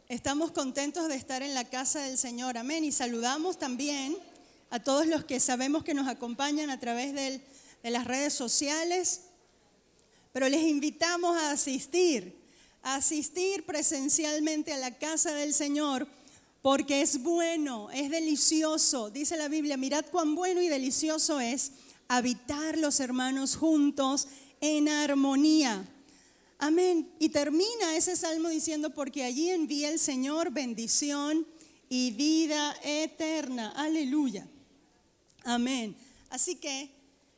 Estamos contentos de estar en la casa del Señor, amén. Y saludamos también a todos los que sabemos que nos acompañan a través de las redes sociales. Pero les invitamos a asistir presencialmente a la casa del Señor, porque es bueno, es delicioso. Dice la Biblia, mirad cuán bueno y delicioso es habitar los hermanos juntos en armonía. Amén. Y termina ese salmo diciendo, porque allí envía el Señor bendición y vida eterna. Aleluya. Amén. Así que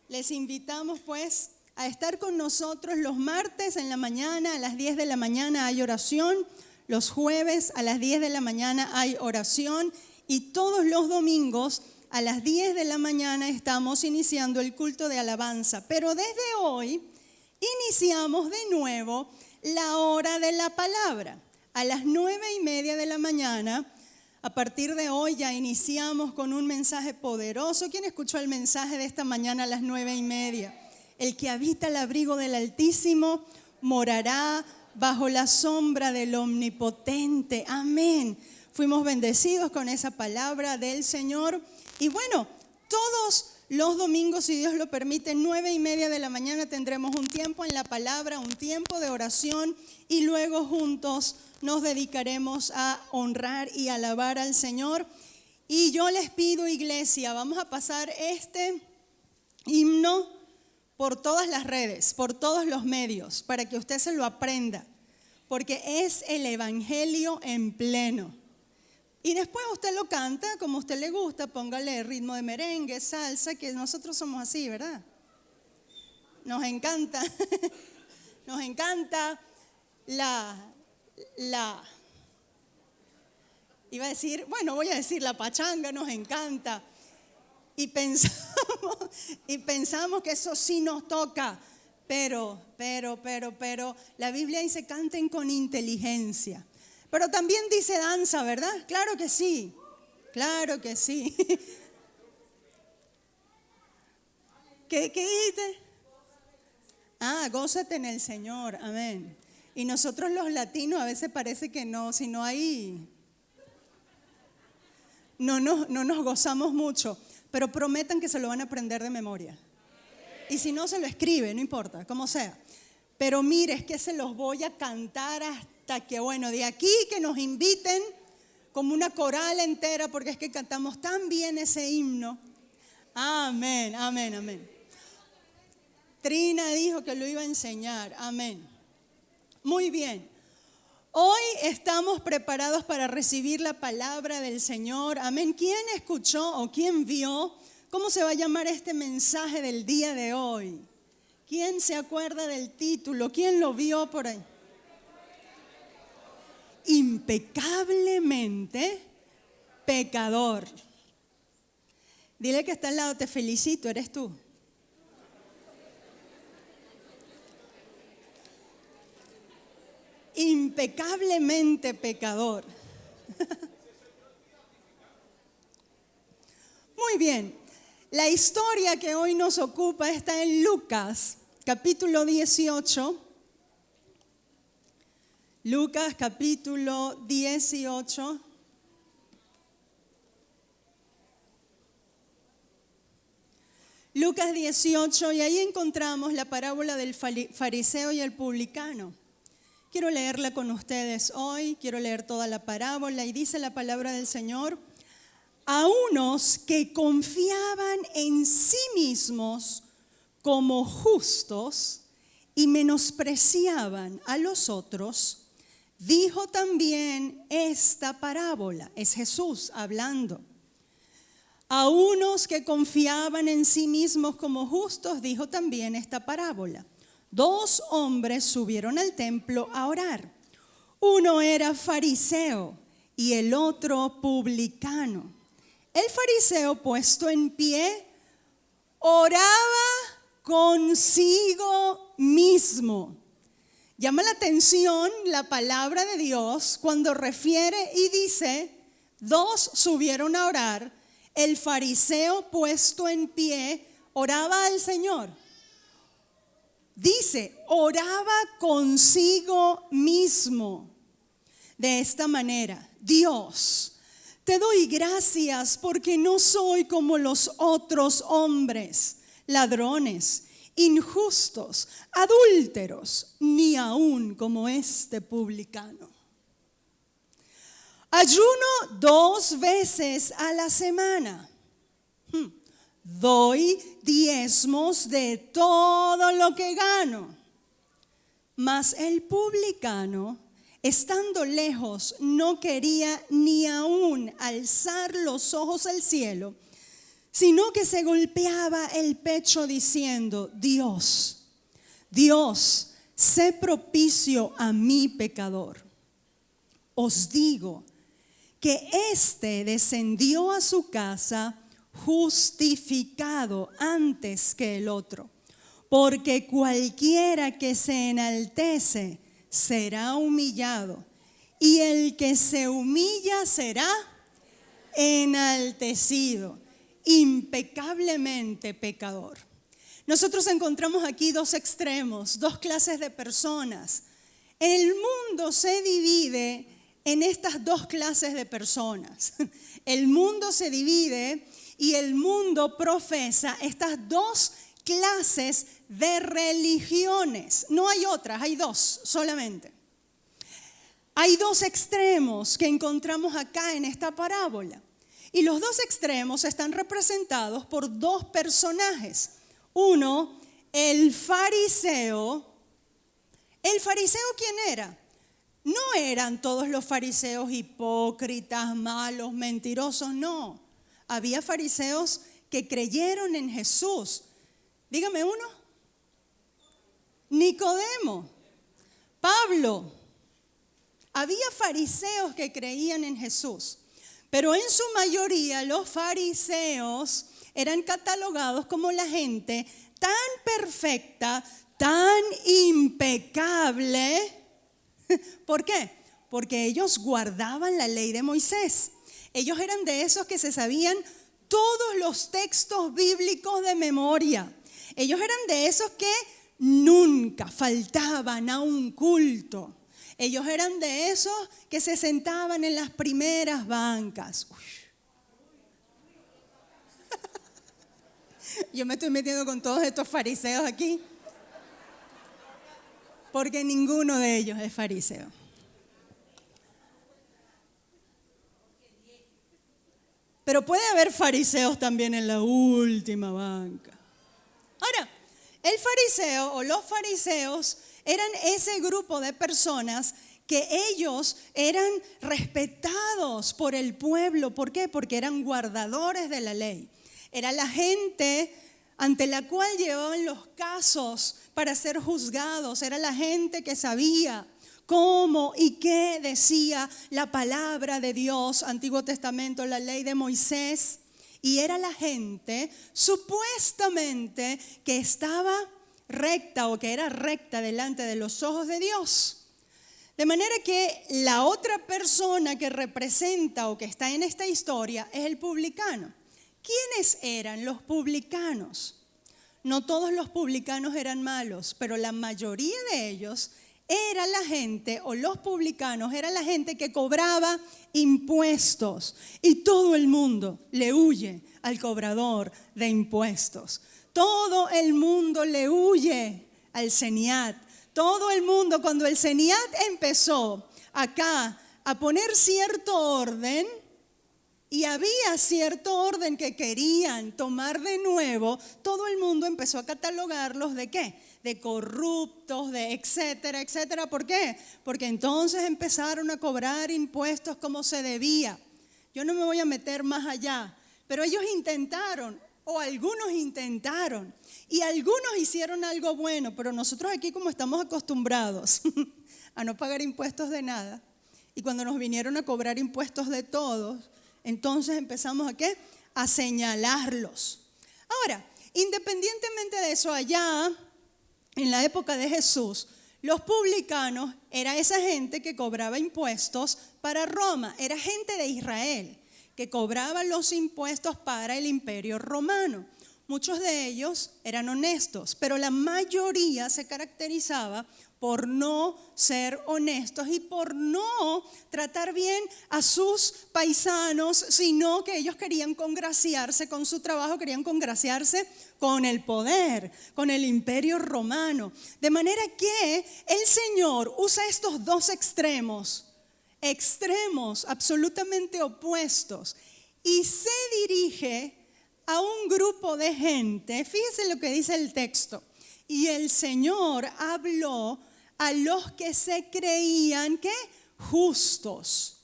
les invitamos pues a estar con nosotros los martes en la mañana, a las 10 de la mañana hay oración. Los jueves a las 10 de la mañana hay oración. Y todos los domingos a las 10 de la mañana estamos iniciando el culto de alabanza. Pero desde hoy iniciamos de nuevo la hora de la palabra. A las 9:30 de la mañana, a partir de hoy ya iniciamos con un mensaje poderoso. ¿Quién escuchó el mensaje de esta mañana a las 9:30? El que habita el abrigo del Altísimo morará bajo la sombra del Omnipotente. Amén. Fuimos bendecidos con esa palabra del Señor. Y bueno, todos los domingos, si Dios lo permite, 9:30 de la mañana tendremos un tiempo en la palabra, un tiempo de oración y luego juntos nos dedicaremos a honrar y alabar al Señor. Y yo les pido, iglesia, vamos a pasar este himno por todas las redes, por todos los medios, para que usted se lo aprenda, porque es el evangelio en pleno. Y después usted lo canta como a usted le gusta, póngale ritmo de merengue, salsa, que nosotros somos así, ¿verdad? Nos encanta, nos encanta iba a decir, bueno, voy a decir la pachanga, nos encanta. Y pensamos que eso sí nos toca, pero, la Biblia dice canten con inteligencia. Pero también dice danza, ¿verdad? Claro que sí, claro que sí. ¿Qué dice? Gózate en el Señor, amén. Y nosotros los latinos a veces parece que no, si no hay, no nos gozamos mucho. Pero prometan que se lo van a aprender de memoria. Y si no, se lo escribe, no importa, como sea. Pero mire, es que se los voy a cantar hasta que, bueno, de aquí que nos inviten como una coral entera, porque es que cantamos tan bien ese himno. Amén, amén, amén. Trina dijo que lo iba a enseñar, amén. Muy bien. Hoy estamos preparados para recibir la palabra del Señor. Amén. ¿Quién escuchó o quién vio cómo se va a llamar este mensaje del día de hoy? ¿Quién se acuerda del título? ¿Quién lo vio por ahí? Impecablemente pecador. Dile que está al lado, te felicito, eres tú. Impecablemente pecador. Muy bien, la historia que hoy nos ocupa está en Lucas, capítulo 18. Lucas, capítulo 18. Lucas 18, y ahí encontramos la parábola del fariseo y el publicano. Quiero leerla con ustedes hoy, quiero leer toda la parábola y dice la palabra del Señor: a unos que confiaban en sí mismos como justos y menospreciaban a los otros, dijo también esta parábola. Es Jesús hablando. A unos que confiaban en sí mismos como justos, dijo también esta parábola. 2 hombres subieron al templo a orar. Uno era fariseo y el otro publicano. El fariseo, puesto en pie, oraba consigo mismo, llama la atención la palabra de Dios cuando refiere y dice, 2 subieron a orar, el fariseo puesto en pie oraba al Señor. Dice, oraba consigo mismo de esta manera: Dios, te doy gracias porque no soy como los otros hombres, ladrones, injustos, adúlteros, ni aún como este publicano. Ayuno 2 veces a la semana. Doy diezmos de todo lo que gano. Mas el publicano, estando lejos, no quería ni aún alzar los ojos al cielo, sino que se golpeaba el pecho diciendo: Dios, Dios, sé propicio a mi pecador. Os digo que éste descendió a su casa justificado antes que el otro, porque cualquiera que se enaltece será humillado, y el que se humilla será enaltecido. Impecablemente pecador. Nosotros encontramos aquí 2 extremos, 2 clases de personas. El mundo se divide en estas 2 clases de personas. El mundo se divide y el mundo profesa estas 2 clases de religiones. No hay otras, hay 2 solamente. Hay 2 extremos que encontramos acá en esta parábola. Y los 2 extremos están representados por 2 personajes. Uno, el fariseo. ¿El fariseo quién era? No eran todos los fariseos hipócritas, malos, mentirosos, no. Había fariseos que creyeron en Jesús. Dígame uno. Nicodemo, Pablo. Había fariseos que creían en Jesús. Pero en su mayoría los fariseos eran catalogados como la gente tan perfecta, tan impecable. ¿Por qué? Porque ellos guardaban la ley de Moisés. Ellos eran de esos que se sabían todos los textos bíblicos de memoria. Ellos eran de esos que nunca faltaban a un culto. Ellos eran de esos que se sentaban en las primeras bancas. Yo me estoy metiendo con todos estos fariseos aquí, porque ninguno de ellos es fariseo. Pero puede haber fariseos también en la última banca. Ahora, el fariseo o los fariseos eran ese grupo de personas que ellos eran respetados por el pueblo. ¿Por qué? Porque eran guardadores de la ley. Era la gente ante la cual llevaban los casos para ser juzgados. Era la gente que sabía cómo y qué decía la palabra de Dios, Antiguo Testamento, la ley de Moisés. Y era la gente supuestamente que estaba recta o que era recta delante de los ojos de Dios. De manera que la otra persona que representa o que está en esta historia es el publicano. ¿Quiénes eran los publicanos? No todos los publicanos eran malos, pero la mayoría de ellos era la gente, o los publicanos, era la gente que cobraba impuestos. Y todo el mundo le huye al cobrador de impuestos. Todo el mundo le huye al Seniat. Todo el mundo, cuando el Seniat empezó acá a poner cierto orden, y había cierto orden que querían tomar de nuevo, todo el mundo empezó a catalogarlos ¿de qué? De corruptos, de etcétera, etcétera. ¿Por qué? Porque entonces empezaron a cobrar impuestos como se debía. Yo no me voy a meter más allá, pero ellos intentaron, o algunos intentaron, y algunos hicieron algo bueno, pero nosotros aquí como estamos acostumbrados a no pagar impuestos de nada, y cuando nos vinieron a cobrar impuestos de todos, entonces empezamos ¿a qué? A señalarlos. Ahora, independientemente de eso, allá en la época de Jesús, Los publicanos era esa gente que cobraba impuestos para Roma, era gente de Israel que cobraba los impuestos para el imperio romano. Muchos de ellos eran honestos, pero la mayoría se caracterizaba por no ser honestos y por no tratar bien a sus paisanos, sino que ellos querían congraciarse con su trabajo, querían congraciarse con el poder, con el imperio romano. De manera que el Señor usa estos dos extremos absolutamente opuestos, y se dirige a un grupo de gente. Fíjese lo que dice el texto. Y el Señor habló a los que se creían, ¿qué? Justos.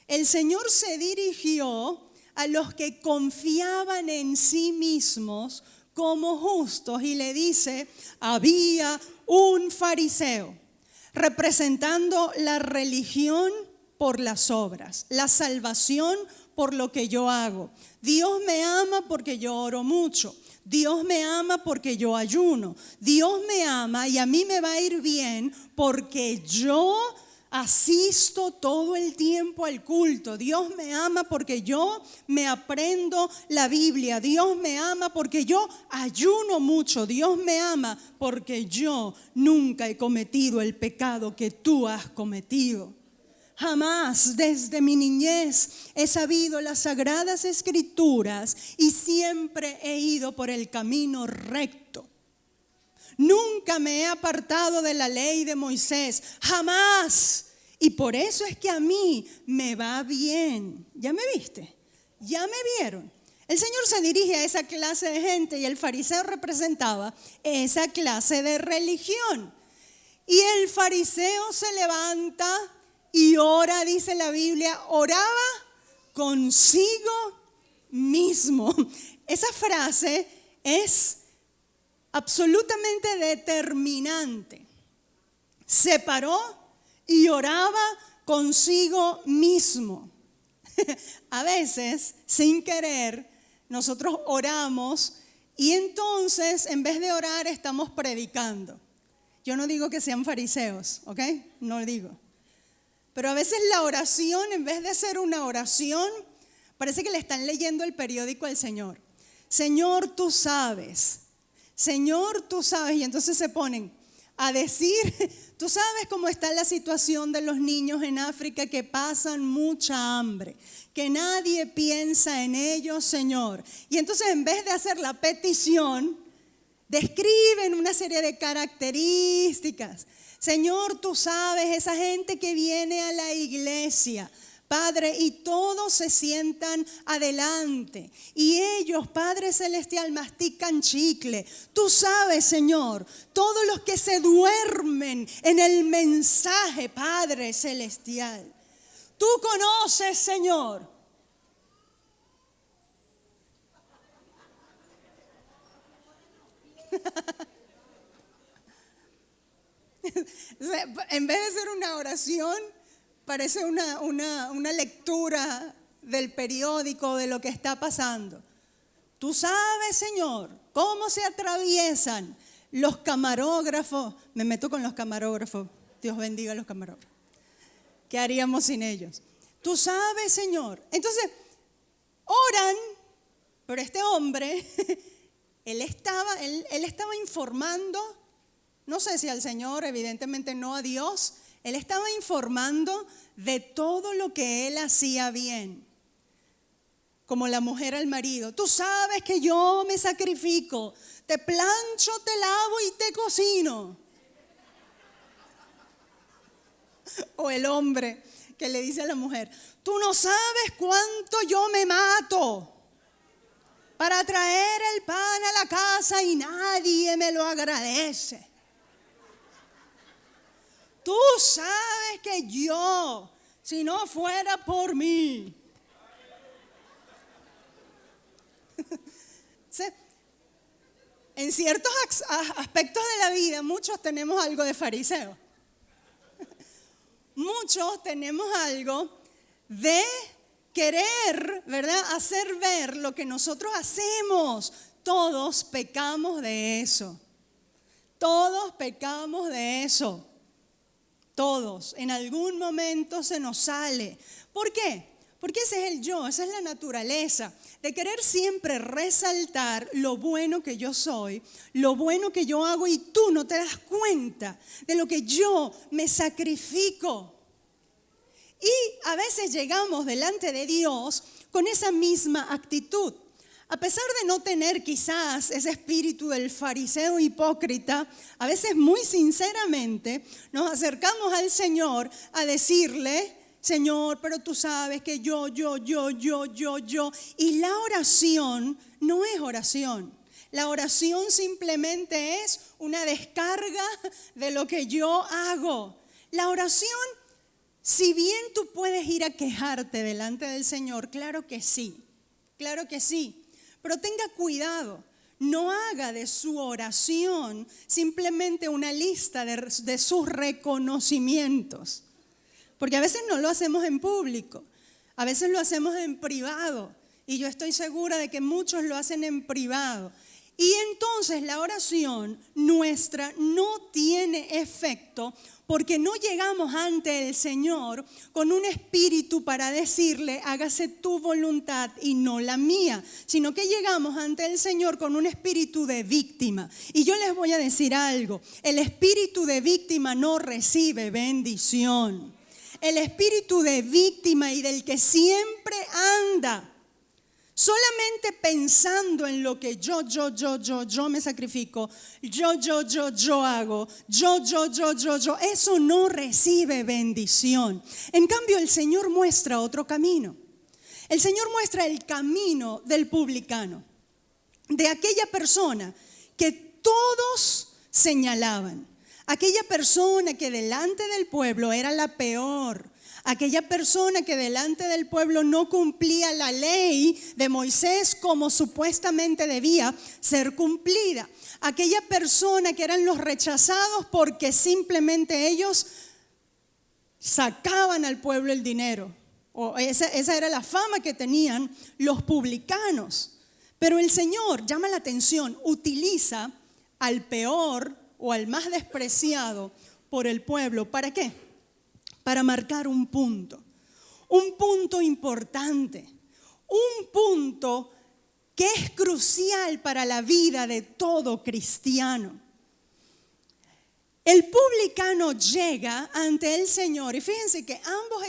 El Señor se dirigió a los que confiaban en sí mismos como justos y le dice: había un fariseo representando la religión por las obras, la salvación por lo que yo hago. Dios me ama porque yo oro mucho. Dios me ama porque yo ayuno. Dios me ama y a mí me va a ir bien porque yo asisto todo el tiempo al culto. Dios me ama porque yo me aprendo la Biblia. Dios me ama porque yo ayuno mucho. Dios me ama porque yo nunca he cometido el pecado que tú has cometido. Jamás desde mi niñez he sabido las sagradas escrituras y siempre he ido por el camino recto. Nunca me he apartado de la ley de Moisés, jamás. Y por eso es que a mí me va bien. ¿Ya me viste? ¿Ya me vieron? El Señor se dirige a esa clase de gente y el fariseo representaba esa clase de religión. Y el fariseo se levanta y ora, dice la Biblia, oraba consigo mismo. Esa frase es absolutamente determinante. Se paró y oraba consigo mismo. A veces, sin querer, nosotros oramos y entonces, en vez de orar, estamos predicando. Yo no digo que sean fariseos, ¿ok? No lo digo. Pero a veces la oración, en vez de ser una oración, parece que le están leyendo el periódico al Señor. Señor, tú sabes. Señor, tú sabes. Y entonces se ponen a decir, tú sabes cómo está la situación de los niños en África que pasan mucha hambre, que nadie piensa en ellos, Señor. Y entonces en vez de hacer la petición, describen una serie de características. Señor, tú sabes, esa gente que viene a la iglesia, Padre, y todos se sientan adelante. Y ellos, Padre Celestial, mastican chicle. Tú sabes, Señor, todos los que se duermen en el mensaje, Padre Celestial. Tú conoces, Señor. En vez de ser una oración, parece una lectura del periódico de lo que está pasando. Tú sabes, Señor, cómo se atraviesan los camarógrafos. Me meto con los camarógrafos. Dios bendiga a los camarógrafos. ¿Qué haríamos sin ellos? Tú sabes, Señor. Entonces, oran, pero este hombre, él estaba informando. No sé si al Señor, evidentemente no a Dios. Él estaba informando de todo lo que él hacía bien. Como la mujer al marido. Tú sabes que yo me sacrifico. Te plancho, te lavo y te cocino. O el hombre que le dice a la mujer, tú no sabes cuánto yo me mato para traer el pan a la casa y nadie me lo agradece. Tú sabes que yo, si no fuera por mí. En ciertos aspectos de la vida, muchos tenemos algo de fariseo. Muchos tenemos algo de querer, ¿verdad? Hacer ver lo que nosotros hacemos. Todos pecamos de eso. Todos pecamos de eso. Todos, en algún momento se nos sale. ¿Por qué? Porque ese es el yo, esa es la naturaleza, de querer siempre resaltar lo bueno que yo soy, lo bueno que yo hago y tú no te das cuenta de lo que yo me sacrifico. Y a veces llegamos delante de Dios con esa misma actitud. A pesar de no tener quizás ese espíritu del fariseo hipócrita, a veces muy sinceramente nos acercamos al Señor a decirle: Señor, pero tú sabes que yo. Y la oración no es oración. La oración simplemente es una descarga de lo que yo hago. La oración, si bien tú puedes ir a quejarte delante del Señor, claro que sí. Pero tenga cuidado. No haga de su oración simplemente una lista de sus reconocimientos. Porque a veces no lo hacemos en público, a veces lo hacemos en privado. Y yo estoy segura de que muchos lo hacen en privado. Y entonces la oración nuestra no tiene efecto porque no llegamos ante el Señor con un espíritu para decirle: hágase tu voluntad y no la mía, sino que llegamos ante el Señor con un espíritu de víctima. Y yo les voy a decir algo: el espíritu de víctima no recibe bendición. El espíritu de víctima y del que siempre anda solamente pensando en lo que yo me sacrifico, yo hago, yo, eso no recibe bendición. En cambio, el Señor muestra otro camino. El Señor muestra el camino del publicano, de aquella persona que todos señalaban. Aquella persona que delante del pueblo era la peor. Aquella persona que delante del pueblo no cumplía la ley de Moisés como supuestamente debía ser cumplida. Aquella persona que eran los rechazados porque simplemente ellos sacaban al pueblo el dinero. O esa era la fama que tenían los publicanos. Pero el Señor, llama la atención, utiliza al peor o al más despreciado por el pueblo. ¿Para qué? Para marcar un punto importante, un punto que es crucial para la vida de todo cristiano. El publicano llega ante el Señor y fíjense que ambos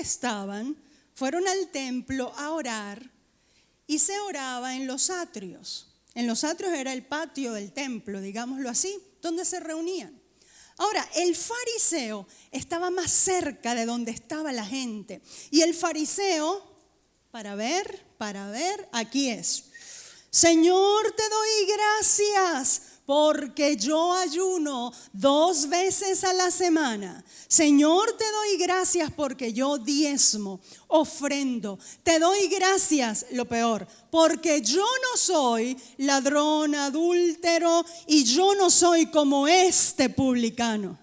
fueron al templo a orar y se oraba en los atrios. En los atrios era el patio del templo, digámoslo así, donde se reunían. Ahora, el fariseo estaba más cerca de donde estaba la gente. Y el fariseo, para ver, aquí es: Señor, te doy gracias porque yo ayuno 2 veces a la semana. Señor, te doy gracias porque yo diezmo, ofrendo. Te doy gracias, lo peor, porque yo no soy ladrón, adúltero y yo no soy como este publicano.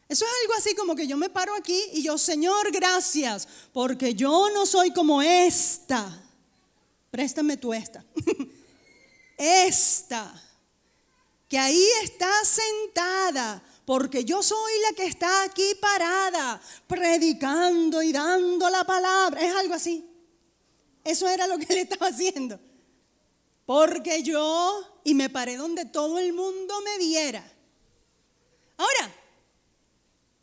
Eso es algo así como que yo me paro aquí y yo: Señor, gracias, porque yo no soy como esta. Préstame tú esta. Esta, que ahí está sentada, porque yo soy la que está aquí parada, predicando y dando la palabra. Es algo así. Eso era lo que él estaba haciendo. Porque yo, y me paré donde todo el mundo me viera. Ahora,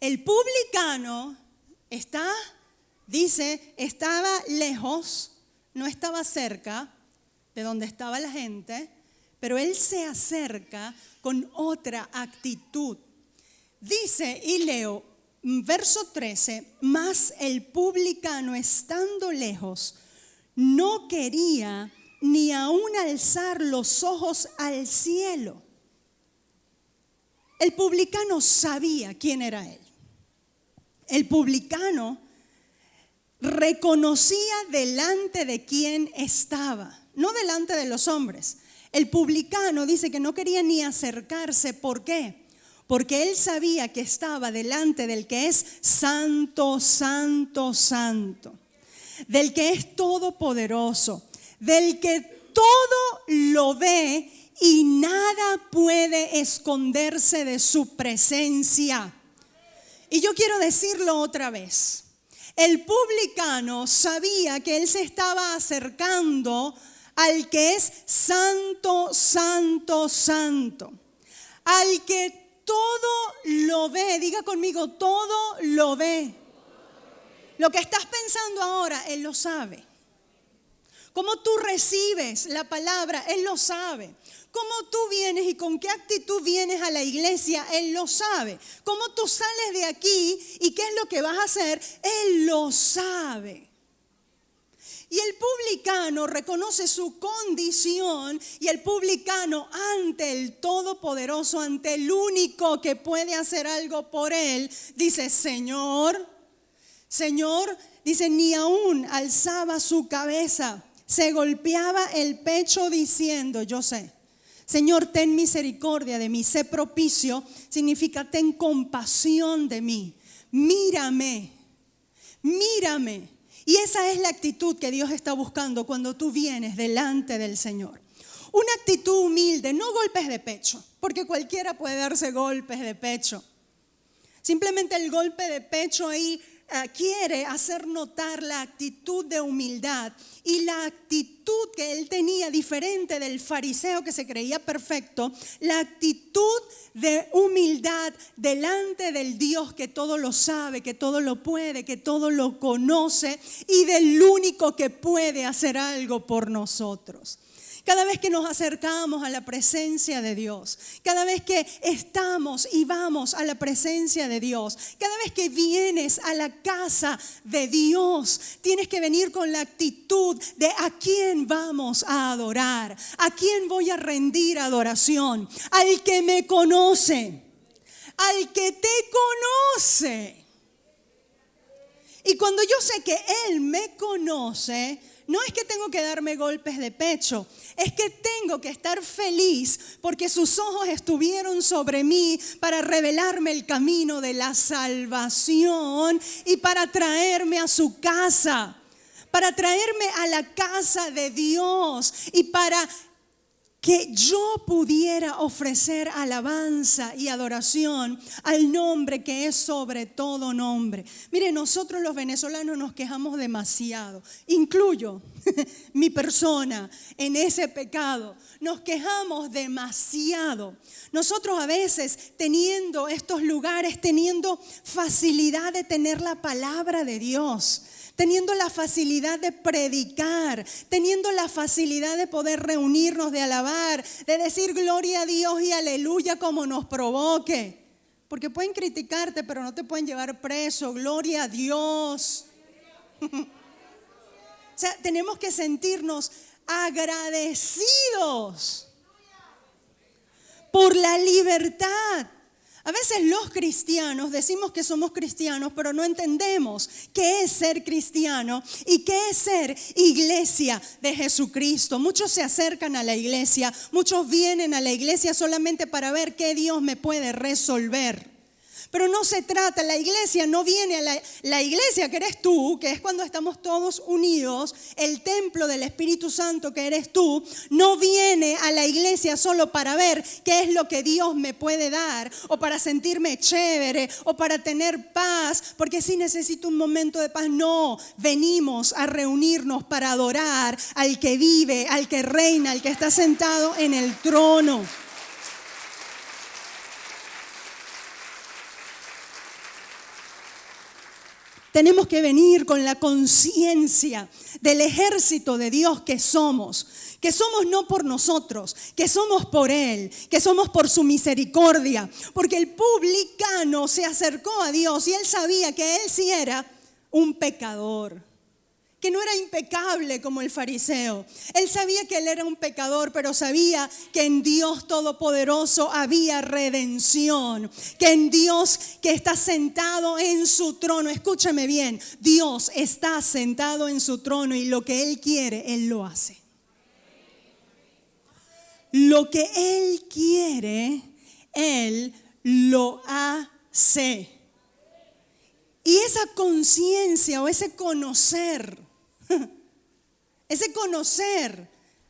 el publicano estaba lejos, no estaba cerca de donde estaba la gente, pero él se acerca con otra actitud. Dice, y leo, verso 13, mas el publicano estando lejos no quería ni aún alzar los ojos al cielo. El publicano sabía quién era él. El publicano reconocía delante de quién estaba, no delante de los hombres. El publicano dice que no quería ni acercarse. ¿Por qué? Porque él sabía que estaba delante del que es santo, santo, santo, del que es todopoderoso, del que todo lo ve y nada puede esconderse de su presencia. Y yo quiero decirlo otra vez. El publicano sabía que él se estaba acercando al que es santo, santo, santo. Al que todo lo ve. Diga conmigo, todo lo ve. Lo que estás pensando ahora, Él lo sabe. Cómo tú recibes la palabra, Él lo sabe. Cómo tú vienes y con qué actitud vienes a la iglesia, Él lo sabe. Cómo tú sales de aquí y qué es lo que vas a hacer, Él lo sabe. Y el publicano reconoce su condición y el publicano ante el Todopoderoso, ante el único que puede hacer algo por él, dice, Señor, dice, ni aún alzaba su cabeza, se golpeaba el pecho diciendo, yo sé, Señor, ten misericordia de mí, sé propicio, significa ten compasión de mí, mírame. Y esa es la actitud que Dios está buscando cuando tú vienes delante del Señor. Una actitud humilde, no golpes de pecho, porque cualquiera puede darse golpes de pecho. Simplemente el golpe de pecho ahí quiere hacer notar la actitud de humildad y la actitud que él tenía diferente del fariseo que se creía perfecto, la actitud de humildad delante del Dios que todo lo sabe, que todo lo puede, que todo lo conoce y del único que puede hacer algo por nosotros. Cada vez que nos acercamos a la presencia de Dios, cada vez que estamos y vamos a la presencia de Dios, cada vez que vienes a la casa de Dios, tienes que venir con la actitud de a quién vamos a adorar, a quién voy a rendir adoración, al que me conoce, al que te conoce. Y cuando yo sé que Él me conoce, no es que tengo que darme golpes de pecho, es que tengo que estar feliz porque sus ojos estuvieron sobre mí para revelarme el camino de la salvación y para traerme a su casa, para traerme a la casa de Dios y para que yo pudiera ofrecer alabanza y adoración al nombre que es sobre todo nombre. Mire, nosotros los venezolanos nos quejamos demasiado, incluyo mi persona en ese pecado, nos quejamos demasiado. Nosotros a veces teniendo estos lugares, teniendo facilidad de tener la palabra de Dios, teniendo la facilidad de predicar, teniendo la facilidad de poder reunirnos, de alabar, de decir gloria a Dios y aleluya como nos provoque. Porque pueden criticarte, pero no te pueden llevar preso. Gloria a Dios. O sea, tenemos que sentirnos agradecidos por la libertad. A veces los cristianos decimos que somos cristianos, pero no entendemos qué es ser cristiano y qué es ser iglesia de Jesucristo. Muchos se acercan a la iglesia, muchos vienen a la iglesia solamente para ver qué Dios me puede resolver. Pero no se trata, la iglesia no viene a la iglesia que eres tú, que es cuando estamos todos unidos, el templo del Espíritu Santo que eres tú, no viene a la iglesia solo para ver qué es lo que Dios me puede dar, o para sentirme chévere, o para tener paz, porque sí necesito un momento de paz. No, venimos a reunirnos para adorar al que vive, al que reina, al que está sentado en el trono. Tenemos que venir con la conciencia del ejército de Dios que somos no por nosotros, que somos por Él, que somos por su misericordia. Porque el publicano se acercó a Dios y él sabía que él sí era un pecador, que no era impecable como el fariseo. Él sabía que él era un pecador, pero sabía que en Dios Todopoderoso había redención, que en Dios que está sentado en su trono, escúchame bien, Dios está sentado en su trono y lo que Él quiere, Él lo hace. Lo que Él quiere, Él lo hace. Y esa conciencia o ese conocer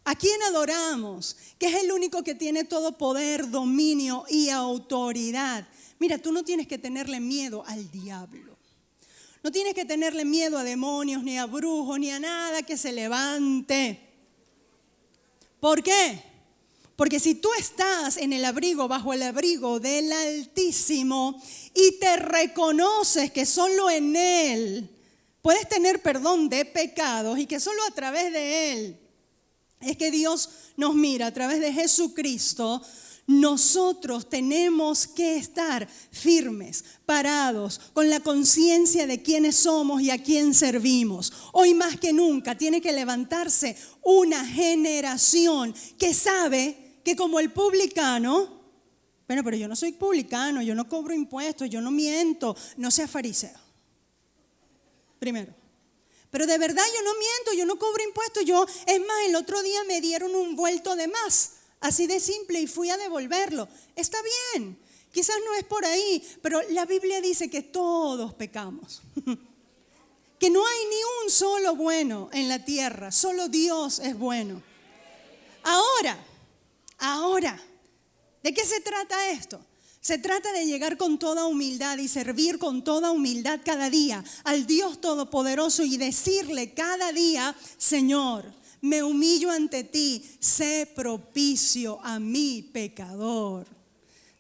a quién adoramos, que es el único que tiene todo poder, dominio y autoridad, Mira, tú no tienes que tenerle miedo al diablo. No tienes que tenerle miedo a demonios, ni a brujos, ni a nada que se levante. ¿Por qué? Porque si tú estás en el abrigo, bajo el abrigo del Altísimo y te reconoces que solo en Él puedes tener perdón de pecados y que solo a través de Él es que Dios nos mira, a través de Jesucristo, nosotros tenemos que estar firmes, parados, con la conciencia de quiénes somos y a quién servimos. Hoy más que nunca tiene que levantarse una generación que sabe que como el publicano, bueno, pero yo no soy publicano, yo no cobro impuestos, yo no miento, no sea fariseo. Primero. Pero de verdad yo no miento, yo no cobro impuestos, es más, el otro día me dieron un vuelto de más. Así de simple y fui a devolverlo. Está bien, quizás no es por ahí, pero la Biblia dice que todos pecamos. Que no hay ni un solo bueno en la tierra, solo Dios es bueno. Ahora, ¿de qué se trata esto? Se trata de llegar con toda humildad y servir con toda humildad cada día al Dios Todopoderoso y decirle cada día, Señor, me humillo ante ti, sé propicio a mi pecador.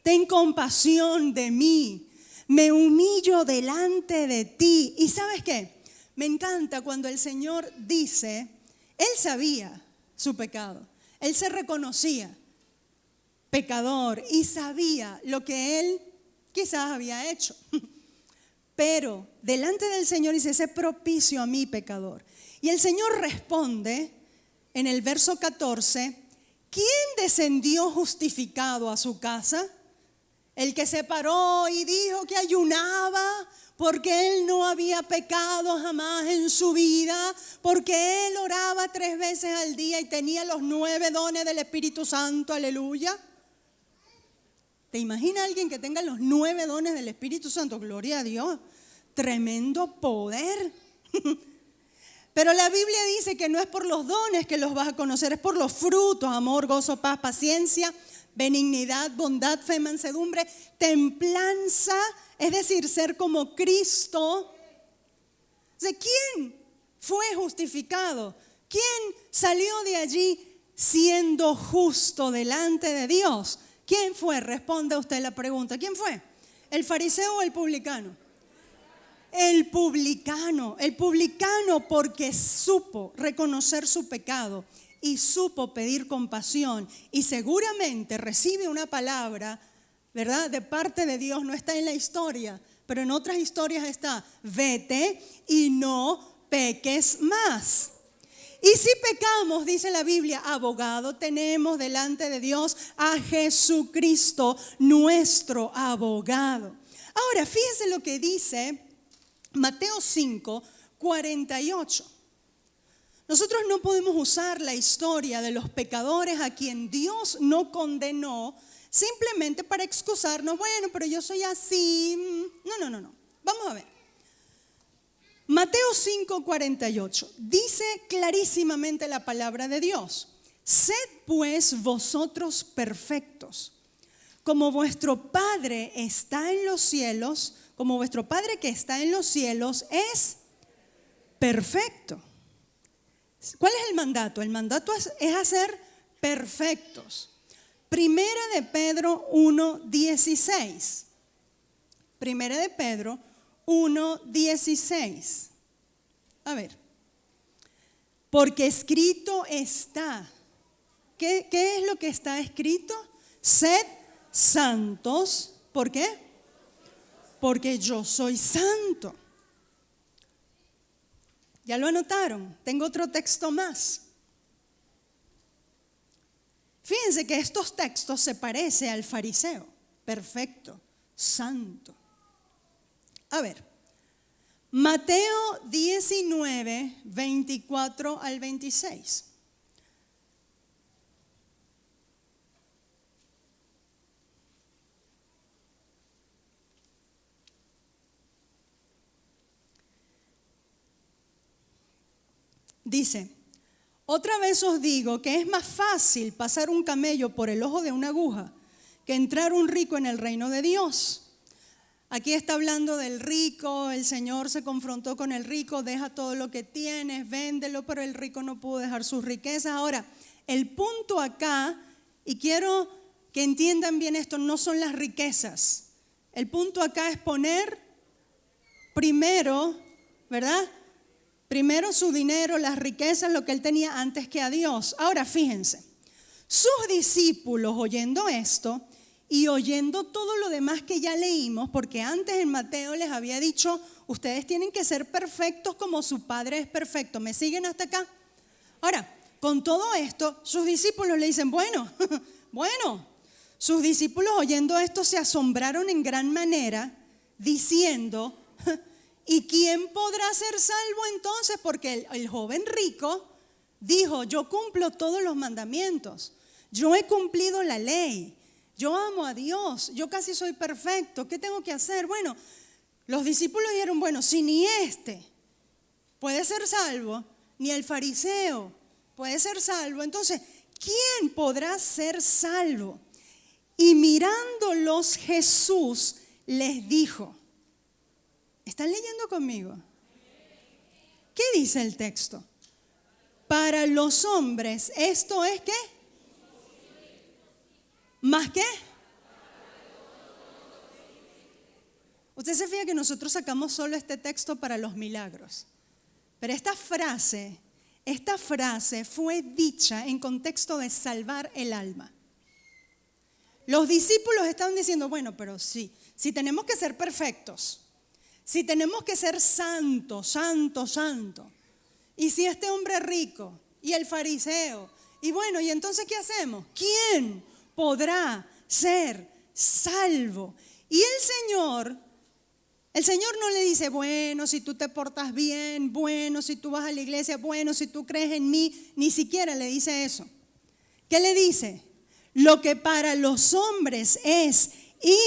Ten compasión de mí, me humillo delante de ti. ¿Y sabes qué? Me encanta cuando el Señor dice, Él sabía su pecado, Él se reconocía pecador y sabía lo que Él quizás había hecho. Pero delante del Señor dice, sé propicio a mi pecador. Y el Señor responde en el verso 14, ¿quién descendió justificado a su casa? El que se paró y dijo que ayunaba porque él no había pecado jamás en su vida, porque él oraba 3 veces al día y tenía los 9 dones del Espíritu Santo, aleluya. ¿Te imaginas alguien que tenga los 9 dones del Espíritu Santo? Gloria a Dios, tremendo poder. Pero la Biblia dice que no es por los dones que los vas a conocer, es por los frutos, amor, gozo, paz, paciencia, benignidad, bondad, fe, mansedumbre, templanza, es decir, ser como Cristo. ¿De quién fue justificado? ¿Quién salió de allí siendo justo delante de Dios? ¿Quién fue? Responde usted la pregunta. ¿Quién fue? ¿El fariseo o el publicano? El publicano porque supo reconocer su pecado y supo pedir compasión y seguramente recibe una palabra, ¿verdad? De parte de Dios, no está en la historia, pero en otras historias está, vete y no peques más. Y si pecamos, dice la Biblia, abogado tenemos delante de Dios a Jesucristo, nuestro abogado. Ahora, fíjense lo que dice Mateo 5, 48. Nosotros no podemos usar la historia de los pecadores a quien Dios no condenó simplemente para excusarnos, bueno, pero yo soy así. No. Vamos a ver. Mateo 5, 48 dice clarísimamente la palabra de Dios. Sed pues vosotros perfectos, como vuestro Padre está en los cielos, como vuestro Padre que está en los cielos es perfecto. ¿Cuál es el mandato? El mandato es hacer perfectos. Primera de Pedro 1:16. Primera de Pedro 1:16. A ver. Porque escrito está. ¿Qué es lo que está escrito? Sed santos. ¿Por qué? Porque yo soy santo. ¿Ya lo anotaron? Tengo otro texto más. Fíjense que estos textos se parecen al fariseo. Perfecto, santo. A ver, Mateo 19, 24 al 26. Dice, otra vez os digo que es más fácil pasar un camello por el ojo de una aguja que entrar un rico en el reino de Dios. Aquí está hablando del rico, el Señor se confrontó con el rico, deja todo lo que tienes, véndelo, pero el rico no pudo dejar sus riquezas. Ahora, el punto acá, y quiero que entiendan bien esto, no son las riquezas. El punto acá es poner primero, ¿verdad? Primero su dinero, las riquezas, lo que él tenía antes que a Dios. Ahora, fíjense, sus discípulos oyendo esto y oyendo todo lo demás que ya leímos, porque antes en Mateo les había dicho, ustedes tienen que ser perfectos como su Padre es perfecto. ¿Me siguen hasta acá? Ahora, con todo esto, sus discípulos le dicen, bueno, sus discípulos oyendo esto se asombraron en gran manera, diciendo, ¿y quién podrá ser salvo entonces? Porque el joven rico dijo, yo cumplo todos los mandamientos, yo he cumplido la ley. Yo amo a Dios, yo casi soy perfecto, ¿qué tengo que hacer? Bueno, los discípulos dijeron, bueno, si ni este puede ser salvo, ni el fariseo puede ser salvo, entonces, ¿quién podrá ser salvo? Y mirándolos Jesús les dijo, ¿están leyendo conmigo? ¿Qué dice el texto? Para los hombres, ¿esto es qué? ¿Más qué? Usted se fija que nosotros sacamos solo este texto para los milagros. Pero esta frase fue dicha en contexto de salvar el alma. Los discípulos estaban diciendo, bueno, pero sí, si tenemos que ser perfectos, si tenemos que ser santos, y si este hombre es rico, y el fariseo, y bueno, ¿y entonces qué hacemos? ¿Quién podrá ser salvo? Y el Señor no le dice, bueno, si tú te portas bien, bueno, si tú vas a la iglesia, bueno, si tú crees en mí, ni siquiera le dice eso. ¿Qué le dice? Lo que para los hombres es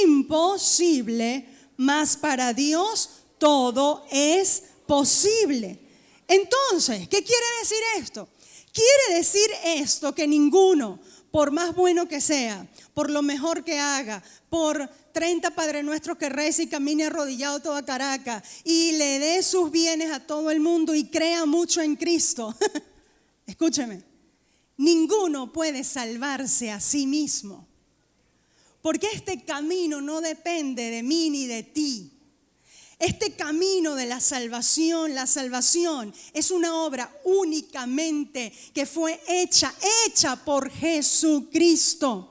imposible, mas para Dios todo es posible. Entonces, ¿qué quiere decir esto? Quiere decir esto que ninguno, por más bueno que sea, por lo mejor que haga, por 30 Padre Nuestros que reza y camine arrodillado toda Caracas y le dé sus bienes a todo el mundo y crea mucho en Cristo. Escúcheme, ninguno puede salvarse a sí mismo, porque este camino no depende de mí ni de ti. Este camino de la salvación es una obra únicamente que fue hecha por Jesucristo.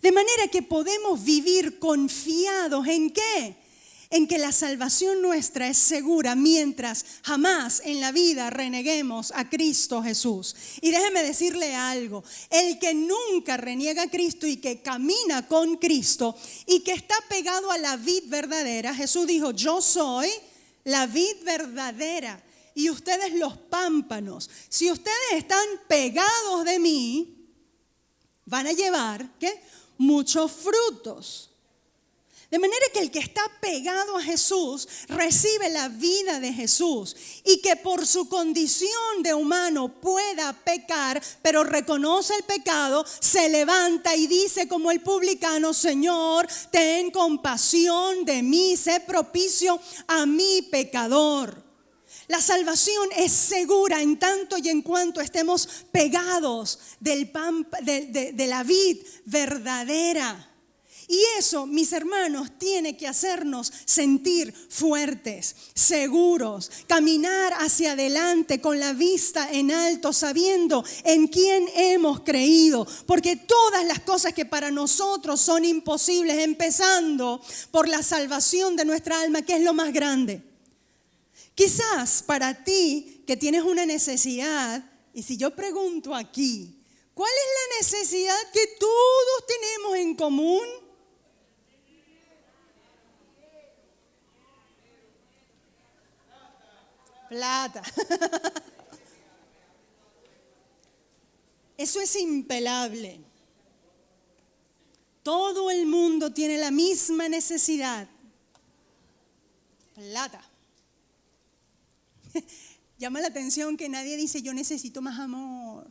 De manera que podemos vivir confiados ¿en qué? En que la salvación nuestra es segura mientras jamás en la vida reneguemos a Cristo Jesús. Y déjeme decirle algo, el que nunca reniega a Cristo y que camina con Cristo y que está pegado a la vid verdadera, Jesús dijo, yo soy la vid verdadera y ustedes los pámpanos. Si ustedes están pegados de mí, van a llevar, ¿qué? Muchos frutos. De manera que el que está pegado a Jesús recibe la vida de Jesús y que por su condición de humano pueda pecar, pero reconoce el pecado, se levanta y dice como el publicano, Señor, ten compasión de mí, sé propicio a mi pecador. La salvación es segura en tanto y en cuanto estemos pegados de la vid verdadera. Y eso, mis hermanos, tiene que hacernos sentir fuertes, seguros, caminar hacia adelante con la vista en alto, sabiendo en quién hemos creído. Porque todas las cosas que para nosotros son imposibles, empezando por la salvación de nuestra alma, que es lo más grande. Quizás para ti que tienes una necesidad, y si yo pregunto aquí, ¿cuál es la necesidad que todos tenemos en común? Plata. Eso es impelable. Todo el mundo tiene la misma necesidad. Plata. Llama la atención que nadie dice yo necesito más amor.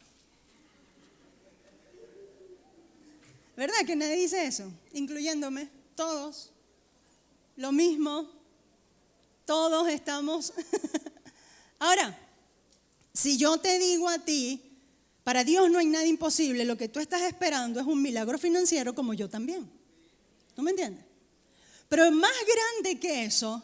¿Verdad que nadie dice eso? Incluyéndome, todos. lo mismo, todos estamos. Ahora, si yo te digo a ti, para Dios no hay nada imposible, lo que tú estás esperando es un milagro financiero como yo también. ¿No me entiendes? Pero más grande que eso,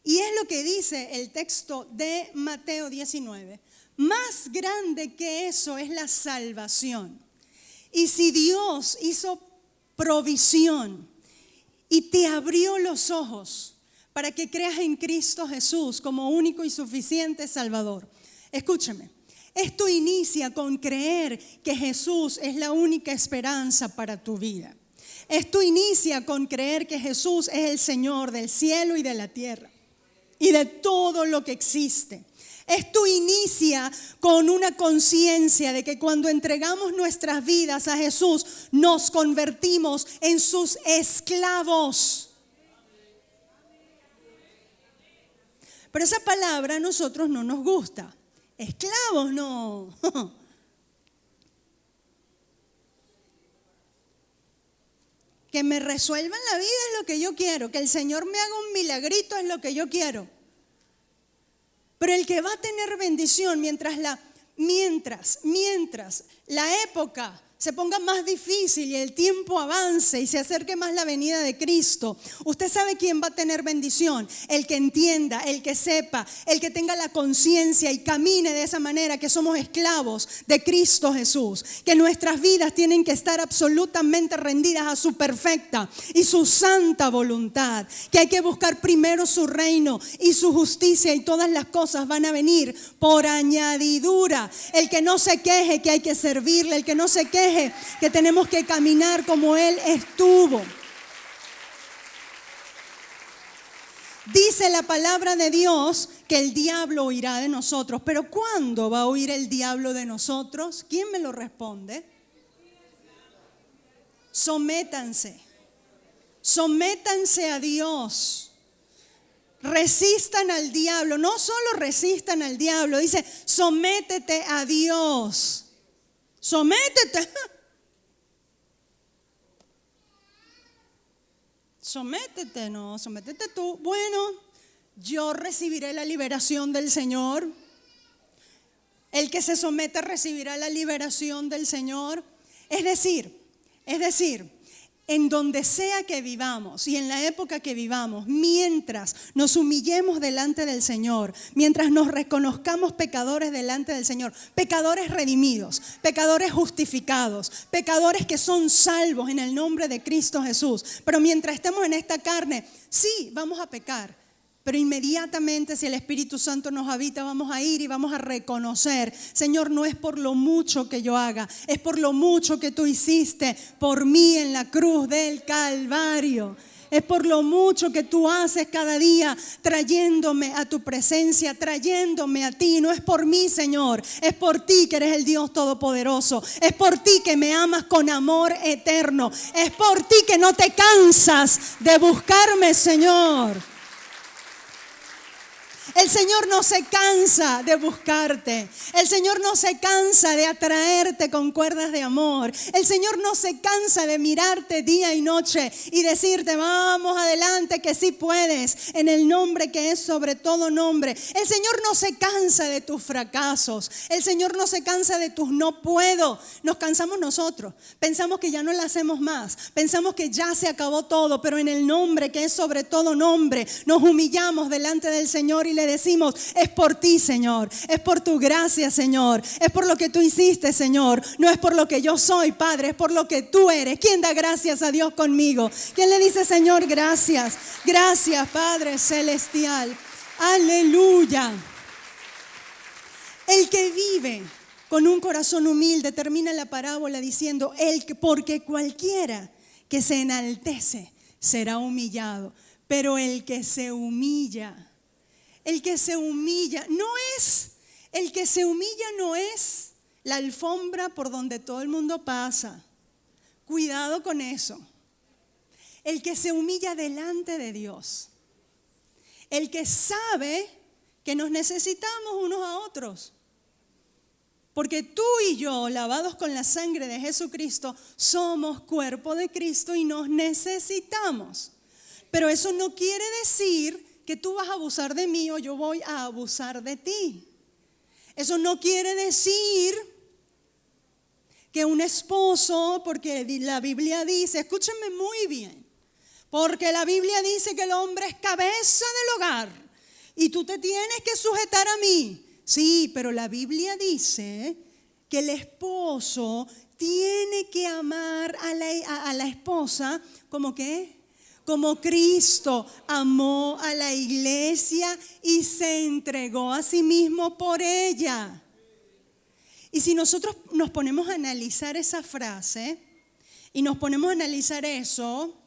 y es lo que dice el texto de Mateo 19, más grande que eso es la salvación. Y si Dios hizo provisión y te abrió los ojos para que creas en Cristo Jesús como único y suficiente Salvador, escúchame, esto inicia con creer que Jesús es la única esperanza para tu vida. Esto inicia con creer que Jesús es el Señor del cielo y de la tierra y de todo lo que existe. Esto inicia con una conciencia de que cuando entregamos nuestras vidas a Jesús, nos convertimos en sus esclavos. Pero esa palabra a nosotros no nos gusta. Esclavos no. Que me resuelvan la vida es lo que yo quiero. Que el Señor me haga un milagrito es lo que yo quiero. Pero el que va a tener bendición mientras la época se ponga más difícil y el tiempo avance y se acerque más la venida de Cristo, usted sabe quién va a tener bendición. El que entienda, el que sepa, el que tenga la conciencia y camine de esa manera, que somos esclavos de Cristo Jesús, que nuestras vidas tienen que estar absolutamente rendidas a su perfecta y su santa voluntad, que hay que buscar primero su reino y su justicia y todas las cosas van a venir por añadidura. El que no se queje que hay que servirle, el que no se queje que tenemos que caminar como Él estuvo. Dice la palabra de Dios que el diablo huirá de nosotros. Pero ¿cuándo va a huir el diablo de nosotros? ¿Quién me lo responde? Sométanse. Sométanse a Dios. Resistan al diablo. No solo resistan al diablo, dice sométete a Dios. Sométete. Sométete, no, sométete tú. Bueno, yo recibiré la liberación del Señor. El que se somete recibirá la liberación del Señor. Es decir, en donde sea que vivamos y en la época que vivamos, mientras nos humillemos delante del Señor, mientras nos reconozcamos pecadores delante del Señor, pecadores redimidos, pecadores justificados, pecadores que son salvos en el nombre de Cristo Jesús, pero mientras estemos en esta carne, sí, vamos a pecar. Pero inmediatamente si el Espíritu Santo nos habita, vamos a ir y vamos a reconocer, Señor, no es por lo mucho que yo haga, es por lo mucho que tú hiciste por mí en la cruz del Calvario. Es por lo mucho que tú haces cada día trayéndome a tu presencia, trayéndome a ti. No es por mí, Señor, es por ti que eres el Dios Todopoderoso. Es por ti que me amas con amor eterno. Es por ti que no te cansas de buscarme, Señor. El Señor no se cansa de buscarte. El Señor no se cansa de atraerte con cuerdas de amor. El Señor no se cansa de mirarte día y noche y decirte, vamos adelante que sí puedes, en el nombre que es sobre todo nombre. El Señor no se cansa de tus fracasos. El Señor no se cansa de tus no puedo. Nos cansamos nosotros. Pensamos que ya no la hacemos más. Pensamos que ya se acabó todo, pero en el nombre que es sobre todo nombre, nos humillamos delante del Señor y le decimos, es por ti, Señor, es por tu gracia, Señor, es por lo que tú hiciste, Señor, no es por lo que yo soy, Padre, es por lo que tú eres. ¿Quién da gracias a Dios conmigo? ¿Quién le dice, Señor, gracias? Gracias, Padre celestial. Aleluya. El que vive con un corazón humilde, termina la parábola diciendo, porque cualquiera que se enaltece será humillado, pero el que se humilla no es la alfombra por donde todo el mundo pasa. Cuidado con eso. El que se humilla delante de Dios. El que sabe que nos necesitamos unos a otros. Porque tú y yo, lavados con la sangre de Jesucristo, somos cuerpo de Cristo y nos necesitamos. Pero eso no quiere decir que tú vas a abusar de mí o yo voy a abusar de ti. Eso no quiere decir que un esposo, porque la Biblia dice, escúchenme muy bien, porque la Biblia dice que el hombre es cabeza del hogar y tú te tienes que sujetar a mí. Sí, pero la Biblia dice que el esposo tiene que amar a la esposa como ¿qué? Como Cristo amó a la iglesia y se entregó a sí mismo por ella. Y si nosotros nos ponemos a analizar esa frase y nos ponemos a analizar eso,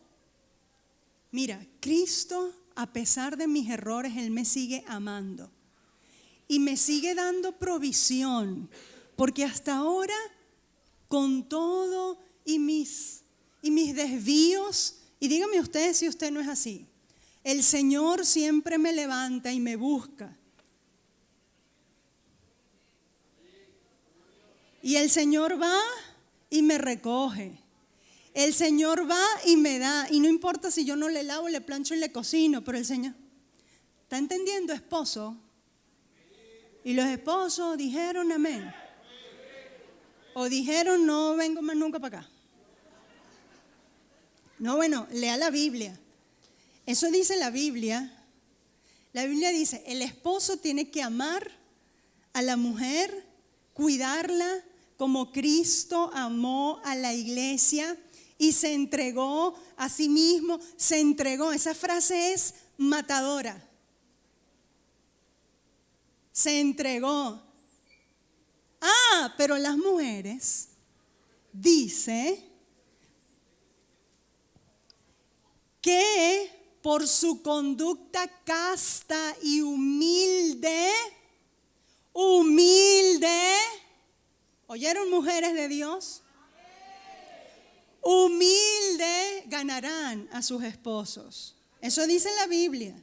mira, Cristo, a pesar de mis errores, Él me sigue amando y me sigue dando provisión, porque hasta ahora, con todo y mis desvíos, y dígame usted si usted no es así, el Señor siempre me levanta y me busca. Y el Señor va y me recoge. El Señor va y me da. Y no importa si yo no le lavo, le plancho y le cocino, pero el Señor, ¿está entendiendo, esposo? Y los esposos dijeron amén. O dijeron no vengo más nunca para acá. No, bueno, lea la Biblia. Eso dice la Biblia. La Biblia dice, el esposo tiene que amar a la mujer, cuidarla como Cristo amó a la iglesia y se entregó a sí mismo, se entregó. Esa frase es matadora. Se entregó. Pero las mujeres, dice que por su conducta casta y humilde, ¿oyeron, mujeres de Dios? Humilde ganarán a sus esposos. Eso dice la Biblia.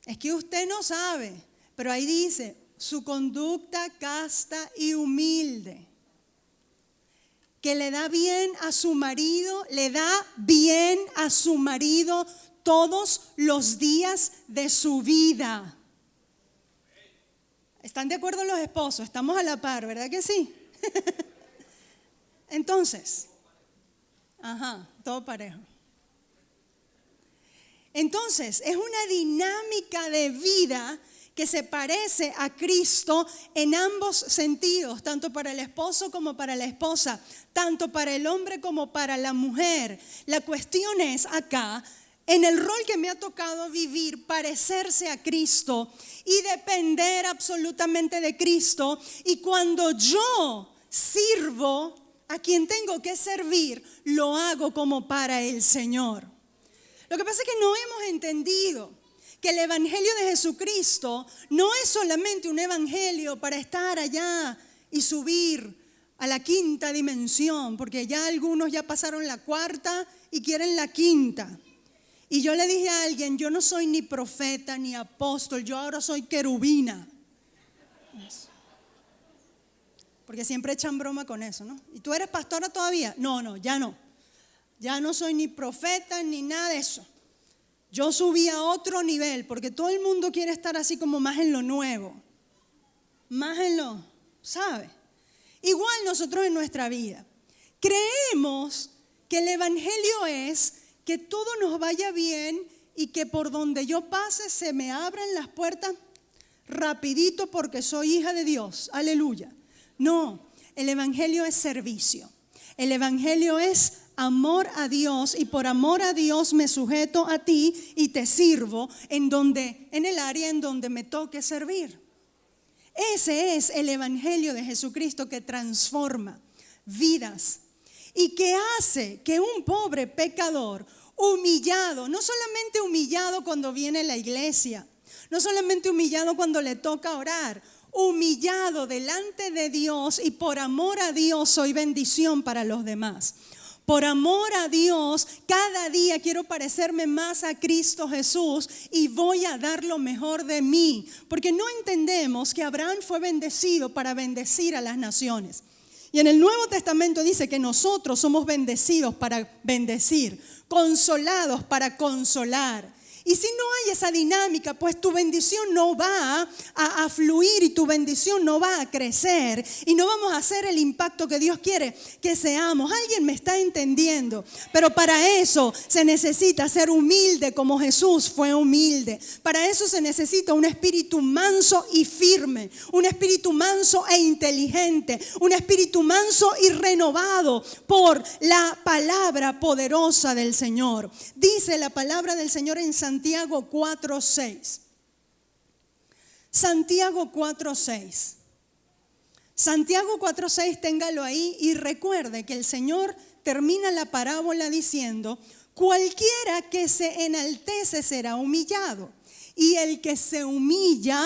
Es que usted no sabe, pero ahí dice, su conducta casta y humilde, que le da bien a su marido, todos los días de su vida. ¿Están de acuerdo los esposos? Estamos a la par, ¿verdad que sí? Entonces, todo parejo. Entonces, es una dinámica de vida que se parece a Cristo en ambos sentidos, tanto para el esposo como para la esposa, tanto para el hombre como para la mujer. La cuestión es acá, en el rol que me ha tocado vivir, parecerse a Cristo y depender absolutamente de Cristo. Y cuando yo sirvo a quien tengo que servir, lo hago como para el Señor. Lo que pasa es que no hemos entendido que el evangelio de Jesucristo no es solamente un evangelio para estar allá y subir a la quinta dimensión, porque ya algunos ya pasaron la cuarta y quieren la quinta. Y yo le dije a alguien, yo no soy ni profeta ni apóstol, yo ahora soy querubina. Porque siempre echan broma con eso, ¿no? ¿Y tú eres pastora todavía? No, ya no. Ya no soy ni profeta ni nada de eso. Yo subí a otro nivel, porque todo el mundo quiere estar así como más en lo nuevo, más en lo, ¿sabe? Igual nosotros en nuestra vida. Creemos que el evangelio es que todo nos vaya bien y que por donde yo pase se me abran las puertas rapidito porque soy hija de Dios. Aleluya. No, el evangelio es servicio. El evangelio es amor a Dios y por amor a Dios me sujeto a ti y te sirvo en el área en donde me toque servir. Ese es el evangelio de Jesucristo que transforma vidas y que hace que un pobre pecador humillado, no solamente humillado cuando viene a la iglesia, no solamente humillado cuando le toca orar, humillado delante de Dios y por amor a Dios soy bendición para los demás. Por amor a Dios, cada día quiero parecerme más a Cristo Jesús y voy a dar lo mejor de mí. Porque no entendemos que Abraham fue bendecido para bendecir a las naciones. Y en el Nuevo Testamento dice que nosotros somos bendecidos para bendecir, consolados para consolar. Y si no hay esa dinámica, pues tu bendición no va a fluir y tu bendición no va a crecer y no vamos a hacer el impacto que Dios quiere que seamos. Alguien me está entendiendo, pero para eso se necesita ser humilde como Jesús fue humilde. Para eso se necesita un espíritu manso y firme, un espíritu manso e inteligente, un espíritu manso y renovado por la palabra poderosa del Señor. Dice la palabra del Señor en Santiago 4:6. Santiago 4:6. Santiago 4:6, téngalo ahí y recuerde que el Señor termina la parábola diciendo: cualquiera que se enaltece será humillado, y el que se humilla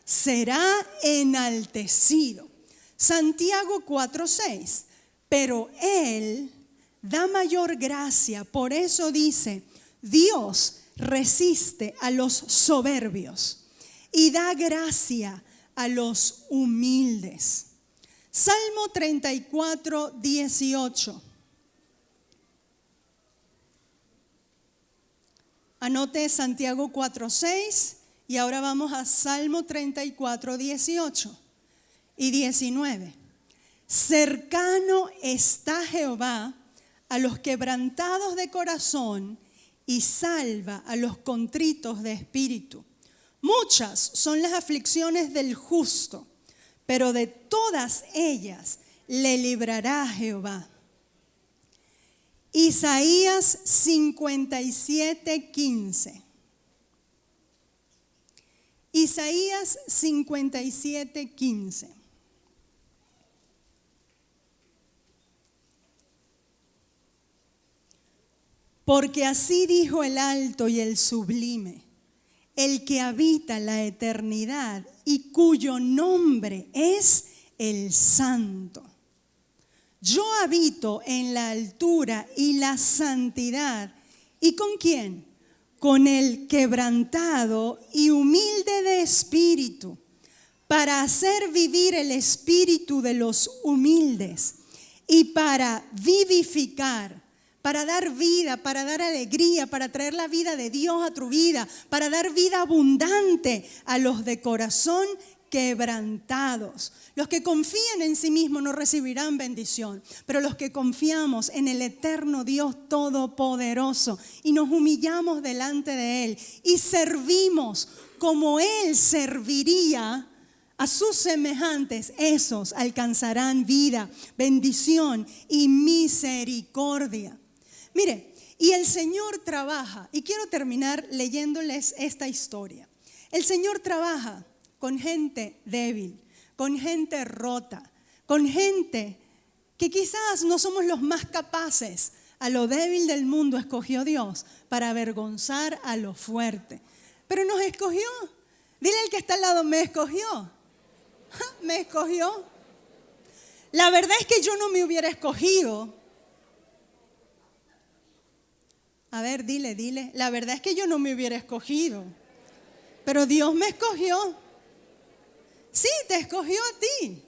será enaltecido. Santiago 4:6. Pero Él da mayor gracia, por eso dice: Dios resiste a los soberbios y da gracia a los humildes. Salmo 34:18. Anote Santiago 4:6 y ahora vamos a Salmo 34:18 y 19. Cercano está Jehová a los quebrantados de corazón y salva a los contritos de espíritu. Muchas son las aflicciones del justo, pero de todas ellas le librará Jehová. Isaías 57:15. Isaías 57:15. Porque así dijo el alto y el sublime, el que habita la eternidad y cuyo nombre es el Santo. Yo habito en la altura y la santidad. ¿Y con quién? Con el quebrantado y humilde de espíritu, para hacer vivir el espíritu de los humildes y para vivificar, para dar vida, para dar alegría, para traer la vida de Dios a tu vida, para dar vida abundante a los de corazón quebrantados. Los que confían en sí mismos no recibirán bendición, pero los que confiamos en el eterno Dios Todopoderoso y nos humillamos delante de Él y servimos como Él serviría a sus semejantes, esos alcanzarán vida, bendición y misericordia. Mire, y el Señor trabaja, y quiero terminar leyéndoles esta historia. El Señor trabaja con gente débil, con gente rota, con gente que quizás no somos los más capaces. A lo débil del mundo escogió Dios para avergonzar a lo fuerte. Pero nos escogió. Dile al que está al lado: me escogió. Me escogió. La verdad es que yo no me hubiera escogido. A ver, dile, la verdad es que yo no me hubiera escogido, pero Dios me escogió. Sí, te escogió a ti,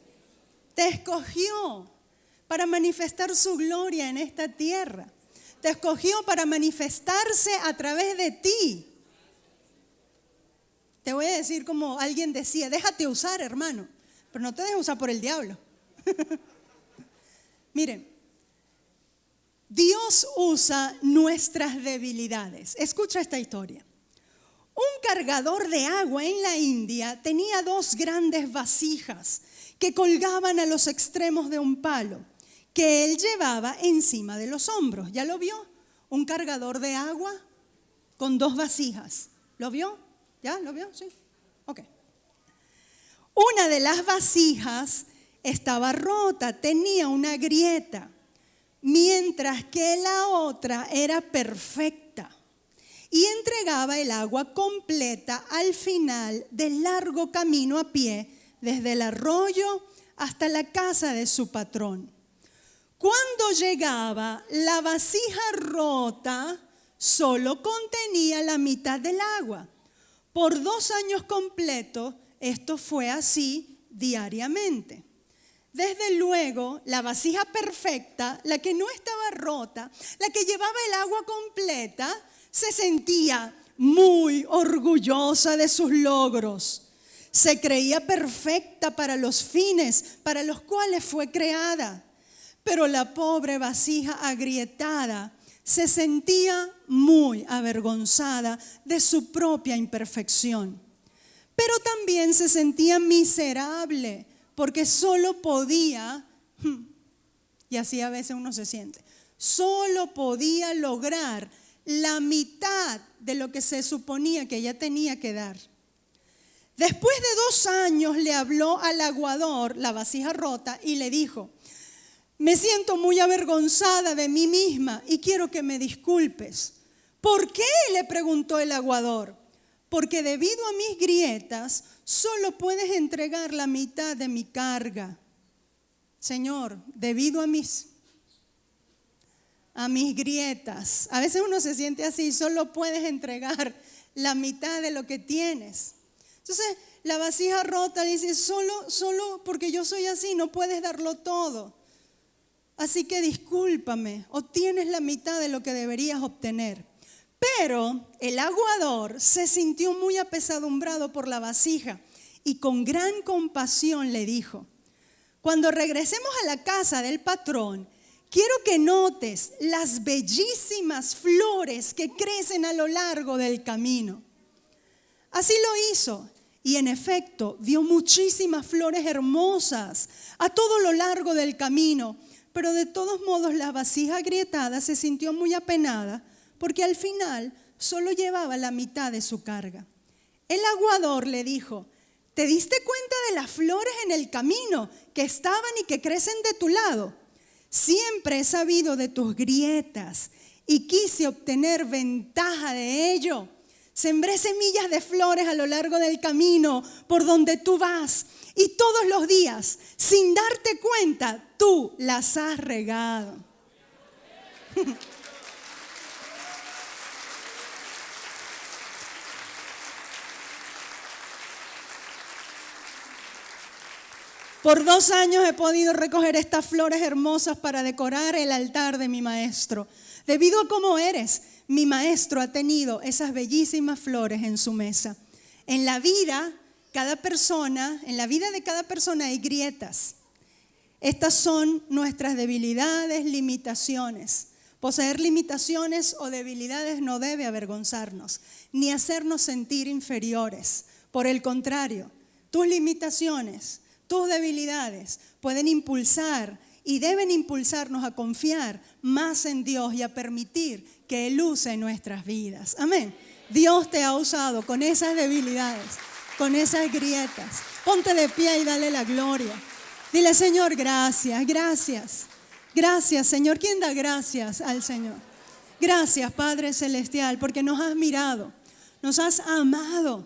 te escogió para manifestar su gloria en esta tierra, te escogió para manifestarse a través de ti. Te voy a decir como alguien decía: déjate usar, hermano, pero no te dejes usar por el diablo. Miren, Dios usa nuestras debilidades. Escucha esta historia. Un cargador de agua en la India tenía 2 grandes vasijas que colgaban a los extremos de un palo que él llevaba encima de los hombros. ¿Ya lo vio? Un cargador de agua con 2 vasijas. ¿Lo vio? ¿Ya? ¿Lo vio? Sí. Ok. Una de las vasijas estaba rota, tenía una grieta, mientras que la otra era perfecta y entregaba el agua completa al final del largo camino a pie desde el arroyo hasta la casa de su patrón. Cuando llegaba, la vasija rota solo contenía la mitad del agua. Por 2 años completos, esto fue así diariamente. Desde luego, la vasija perfecta, la que no estaba rota, la que llevaba el agua completa, se sentía muy orgullosa de sus logros. Se creía perfecta para los fines para los cuales fue creada. Pero la pobre vasija agrietada se sentía muy avergonzada de su propia imperfección. Pero también se sentía miserable porque solo podía, y así a veces uno se siente, solo podía lograr la mitad de lo que se suponía que ella tenía que dar. Después de 2 años le habló al aguador, la vasija rota, y le dijo: me siento muy avergonzada de mí misma y quiero que me disculpes. ¿Por qué?, le preguntó el aguador. Porque debido a mis grietas, solo puedes entregar la mitad de mi carga. Señor, debido a mis grietas, a veces uno se siente así, solo puedes entregar la mitad de lo que tienes. Entonces, la vasija rota dice, solo porque yo soy así, no puedes darlo todo. Así que discúlpame, obtienes la mitad de lo que deberías obtener. Pero el aguador se sintió muy apesadumbrado por la vasija y con gran compasión le dijo: cuando regresemos a la casa del patrón, quiero que notes las bellísimas flores que crecen a lo largo del camino. Así lo hizo y en efecto vio muchísimas flores hermosas a todo lo largo del camino, pero de todos modos la vasija agrietada se sintió muy apenada porque al final solo llevaba la mitad de su carga. El aguador le dijo: ¿te diste cuenta de las flores en el camino que estaban y que crecen de tu lado? Siempre he sabido de tus grietas y quise obtener ventaja de ello. Sembré semillas de flores a lo largo del camino por donde tú vas y todos los días, sin darte cuenta, tú las has regado. Por 2 años he podido recoger estas flores hermosas para decorar el altar de mi maestro. Debido a cómo eres, mi maestro ha tenido esas bellísimas flores en su mesa. En la vida de cada persona hay grietas. Estas son nuestras debilidades, limitaciones. Poseer limitaciones o debilidades no debe avergonzarnos, ni hacernos sentir inferiores. Por el contrario, tus limitaciones, tus debilidades pueden impulsar y deben impulsarnos a confiar más en Dios y a permitir que Él use nuestras vidas. Amén. Dios te ha usado con esas debilidades, con esas grietas. Ponte de pie y dale la gloria. Dile: Señor, gracias, gracias. Gracias, Señor. ¿Quién da gracias al Señor? Gracias, Padre Celestial, porque nos has mirado, nos has amado.